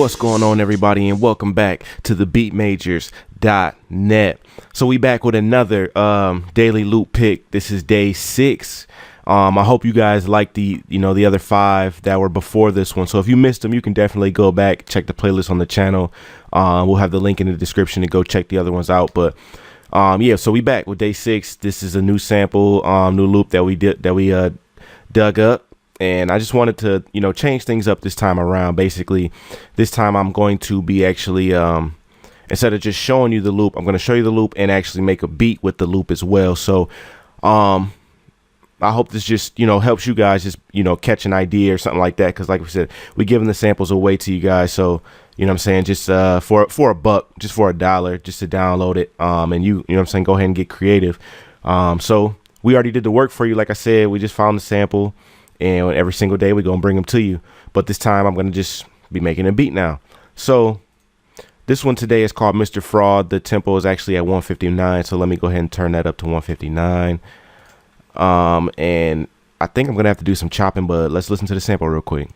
What's going on, everybody, and welcome back to the beatmajors.net. So we back with another daily loop pick. This is day 6. I hope you guys like the other 5 that were before this one. So if you missed them, you can definitely go back, check the playlist on the channel. We'll have the link in the description to go check the other ones out. But yeah, so we back with day 6. This is a new sample, new loop that we dug up. And I just wanted to, change things up this time around. Basically, this time I'm going to be actually, instead of just showing you the loop, I'm going to show you the loop and actually make a beat with the loop as well. So, I hope this just, helps you guys just, catch an idea or something like that. Because like we said, we're giving the samples away to you guys. So, what I'm saying, just for $1, just for $1, just to download it. And you know what I'm saying, go ahead and get creative. So we already did the work for you. Like I said, we just found the sample. And every single day we're going to bring them to you. But this time I'm going to just be making a beat now. So this one today is called Mr. Fraud. The tempo is actually at 159. So let me go ahead and turn that up to 159. And I think I'm going to have to do some chopping, but let's listen to the sample real quick.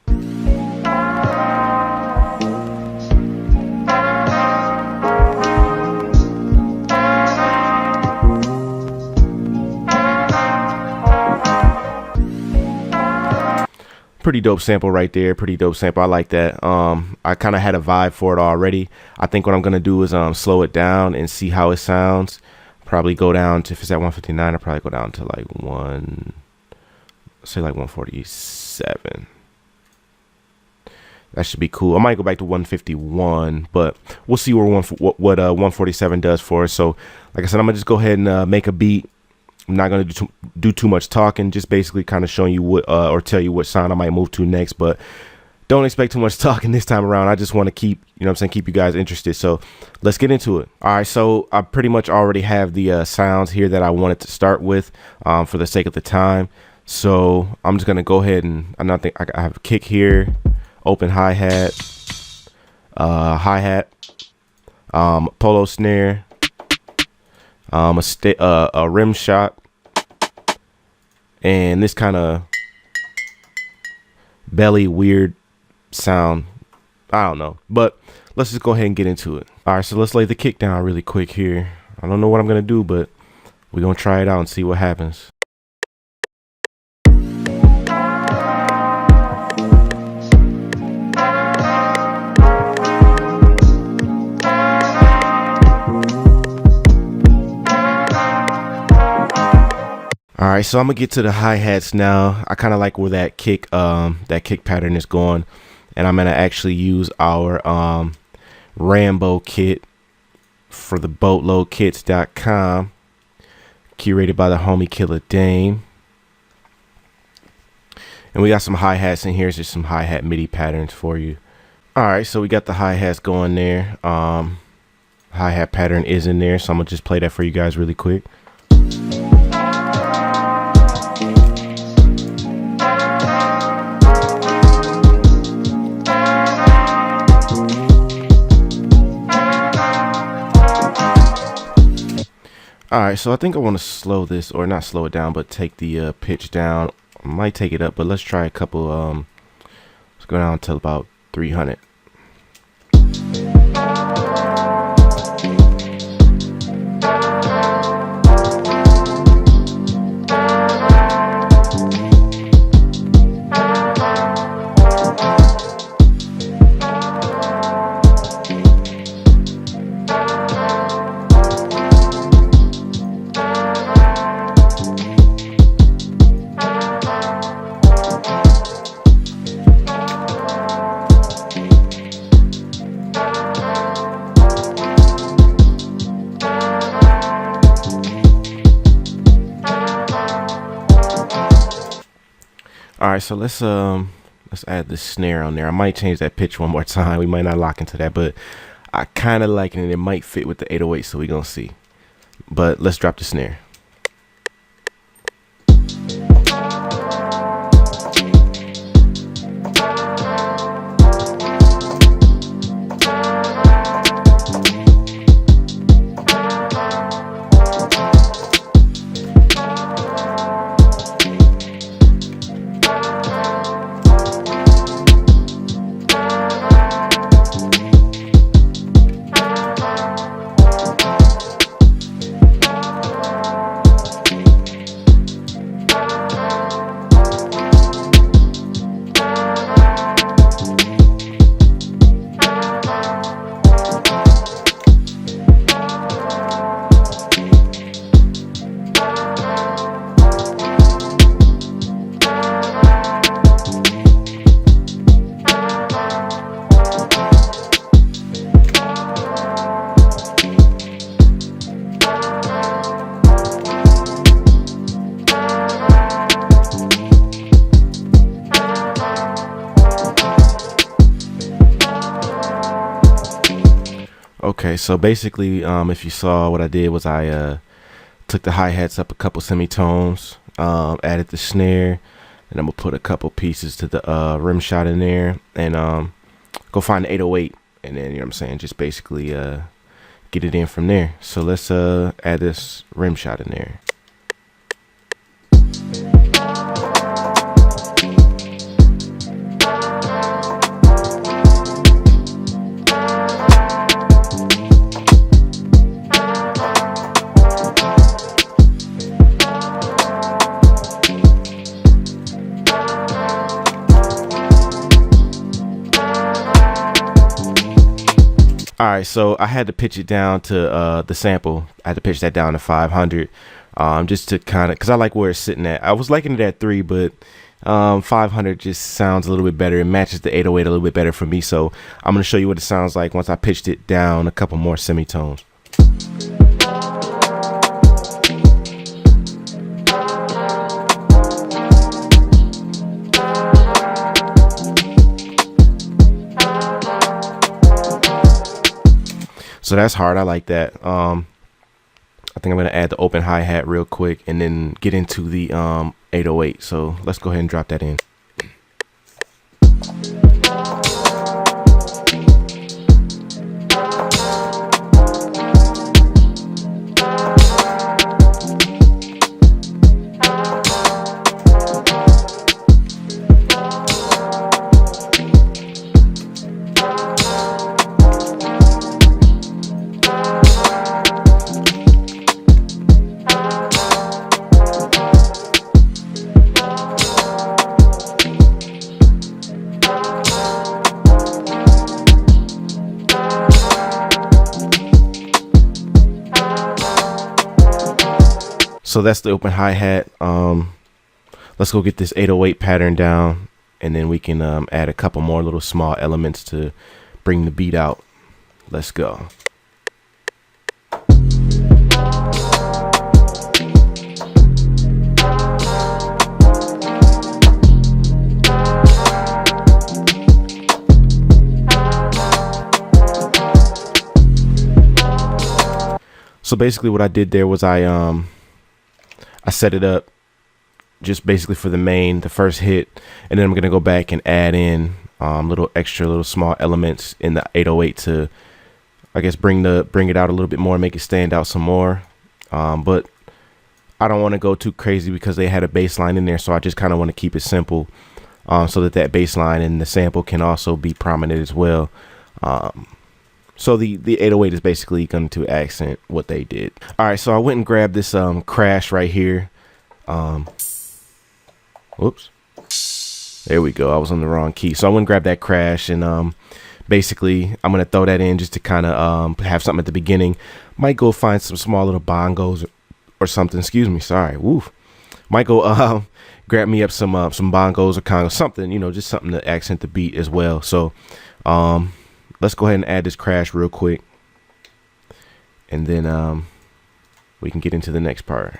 Pretty dope sample right there. Pretty dope sample. I like that. I kind of had a vibe for it already. I think what I'm gonna do is slow it down and see how it sounds. Probably go down to, if it's at 159, I'll probably go down to like 147. That should be cool. I might go back to 151, but we'll see where 147 does for us. So like I said, I'm gonna just go ahead and make a beat. I'm not going to do too much talking, just basically kind of showing you what or tell you what sound I might move to next. But don't expect too much talking this time around. I just want to keep, keep you guys interested. So let's get into it. All right. So I pretty much already have the sounds here that I wanted to start with for the sake of the time. So I'm just going to go ahead and I have a kick here, open hi-hat, polo snare, a rim shot, and this kind of belly weird sound. I don't know, but let's just go ahead and get into it. All right, so let's lay the kick down really quick here. I don't know what I'm gonna do, but we're gonna try it out and see what happens. All right, so I'm gonna get to the hi-hats now. I kind of like where that kick pattern is going, and I'm gonna actually use our Rambo kit for the boatloadkits.com, curated by the homie Killer Dame. And we got some hi-hats in here. It's just some hi-hat MIDI patterns for you. All right, so we got the hi-hats going there. Hi-hat pattern is in there, so I'm gonna just play that for you guys really quick. All right, so I think I want to slow this, or not slow it down, but take the pitch down. I might take it up, but let's try a couple. Let's go down to about 300. All right, so let's add the snare on there. I might change that pitch one more time. We might not lock into that, but I kind of like it, and it might fit with the 808, so we're gonna see. But let's drop the snare. Okay, so basically, if you saw what I did was I took the hi-hats up a couple semitones, added the snare, and I'm gonna put a couple pieces to the rim shot in there, and go find the 808, and then, you know what I'm saying, just basically get it in from there. So let's add this rim shot in there. All right, so I had to pitch it down to the sample. I had to pitch that down to 500, just to kind of, because I like where it's sitting at. I was liking it at 3, but 500 just sounds a little bit better. It matches the 808 a little bit better for me. So I'm going to show you what it sounds like once I pitched it down a couple more semitones. So that's hard. I like that. I think I'm going to add the open hi-hat real quick and then get into the 808. So let's go ahead and drop that in. So that's the open hi-hat. Let's go get this 808 pattern down, and then we can add a couple more little small elements to bring the beat out. Let's go. So basically what I did there was I set it up just basically for the first hit, and then I'm gonna go back and add in little small elements in the 808 to, I guess, bring it out a little bit more, make it stand out some more. But I don't want to go too crazy because they had a bass line in there, so I just kind of want to keep it simple, so that bass line and the sample can also be prominent as well. So the 808 is basically going to accent what they did. All right, so I went and grabbed this crash right here. Whoops. There we go. I was on the wrong key. So I went and grabbed that crash, and basically I'm going to throw that in just to kind of have something at the beginning. Might go find some small little bongos or something. Excuse me. Sorry. Woof. Might go grab me up some bongos or congos, something, you know, just something to accent the beat as well. So let's go ahead and add this crash real quick, and then we can get into the next part.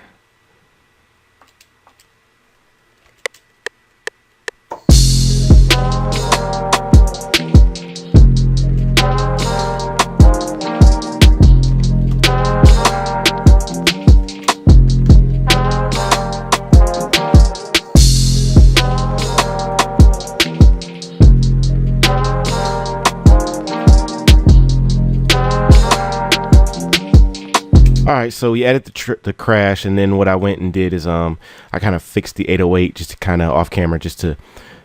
All right, so we added the crash, and then what I went and did is I kind of fixed the 808 just to kind of off camera, just to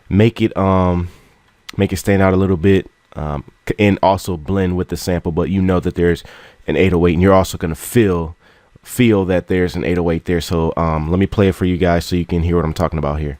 make it stand out a little bit, and also blend with the sample. But you know that there's an 808, and you're also gonna feel that there's an 808 there. So let me play it for you guys so you can hear what I'm talking about here.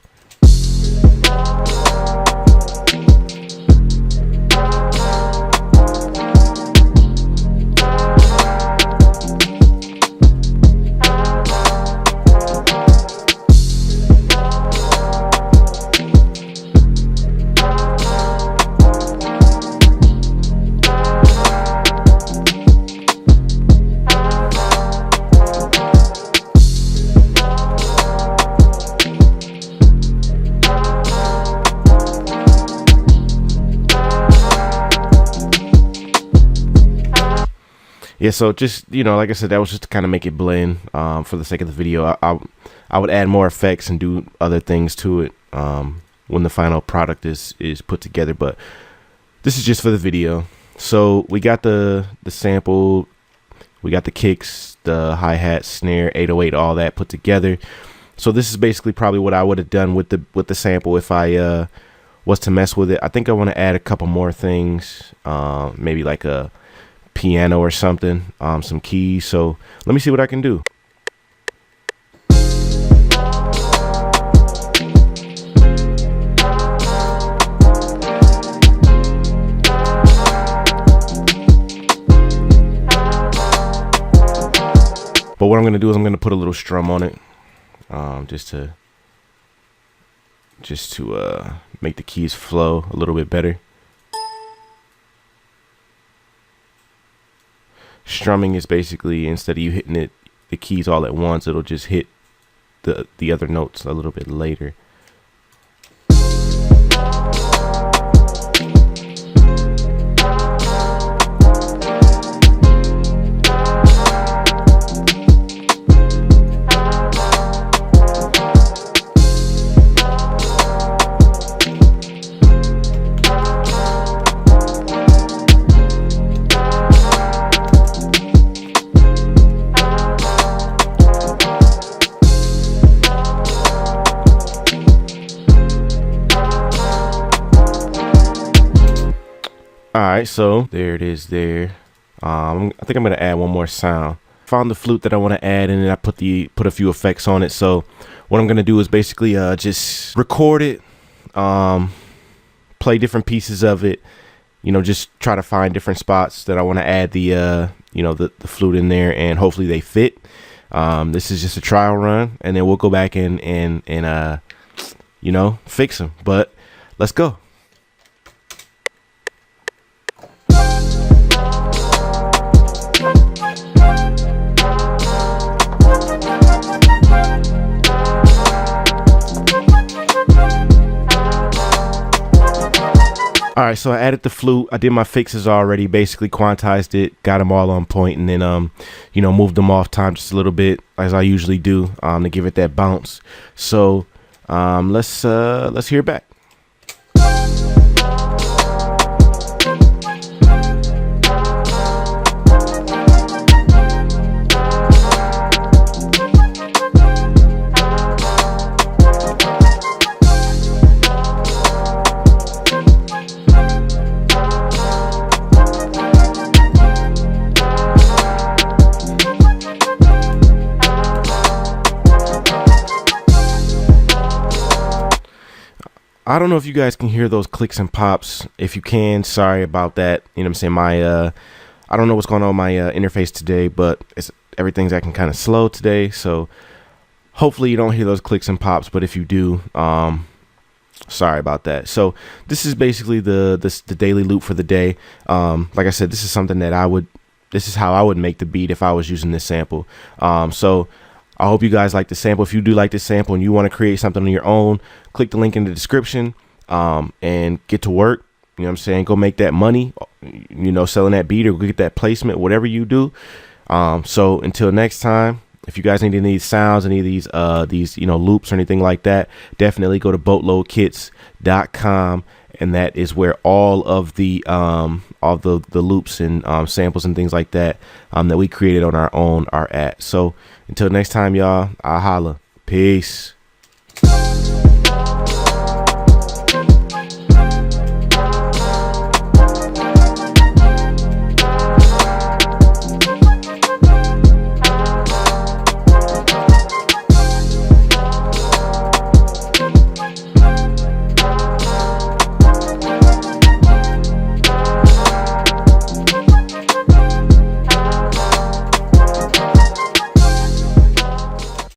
Yeah, so just, you know, like I said, that was just to kind of make it blend for the sake of the video. I would add more effects and do other things to it when the final product is put together, but this is just for the video. So we got the sample, we got the kicks, the hi-hat, snare, 808, all that put together. So this is basically probably what I would have done with the sample if I was to mess with it. I think I want to add a couple more things, maybe like a piano or something, some keys. So let me see what I can do. But what I'm going to do is I'm going to put a little strum on it, just to make the keys flow a little bit better. Strumming is basically, instead of you hitting the keys all at once, it'll just hit the other notes a little bit later. Alright, so there it is there. I think I'm gonna add one more sound. Found the flute that I want to add, and then I put a few effects on it. So what I'm gonna do is basically just record it, play different pieces of it, you know, just try to find different spots that I want to add the you know, the flute in there, and hopefully they fit. This is just a trial run, and then we'll go back and you know, fix them. But let's go. All right, so I added the flute. I did my fixes already, basically quantized it, got them all on point, and then you know, moved them off time just a little bit, as I usually do, to give it that bounce. So let's hear it back. I don't know if you guys can hear those clicks and pops. If you can, sorry about that. You know what I'm saying? My I don't know what's going on with my interface today, but everything's acting kind of slow today. So hopefully you don't hear those clicks and pops, but if you do, sorry about that. So this is basically the daily loop for the day. Like I said, this is something that this is how I would make the beat if I was using this sample. So I hope you guys like the sample. If you do like this sample and you want to create something on your own, click the link in the description and get to work. You know what I'm saying? Go make that money, you know, selling that beat, or go get that placement, whatever you do. So until next time, if you guys need any of these sounds, any of these you know, loops or anything like that, definitely go to boatloadkits.com, and that is where all the loops and samples and things like that that we created on our own are at. So until next time, y'all, I'll holla. Peace.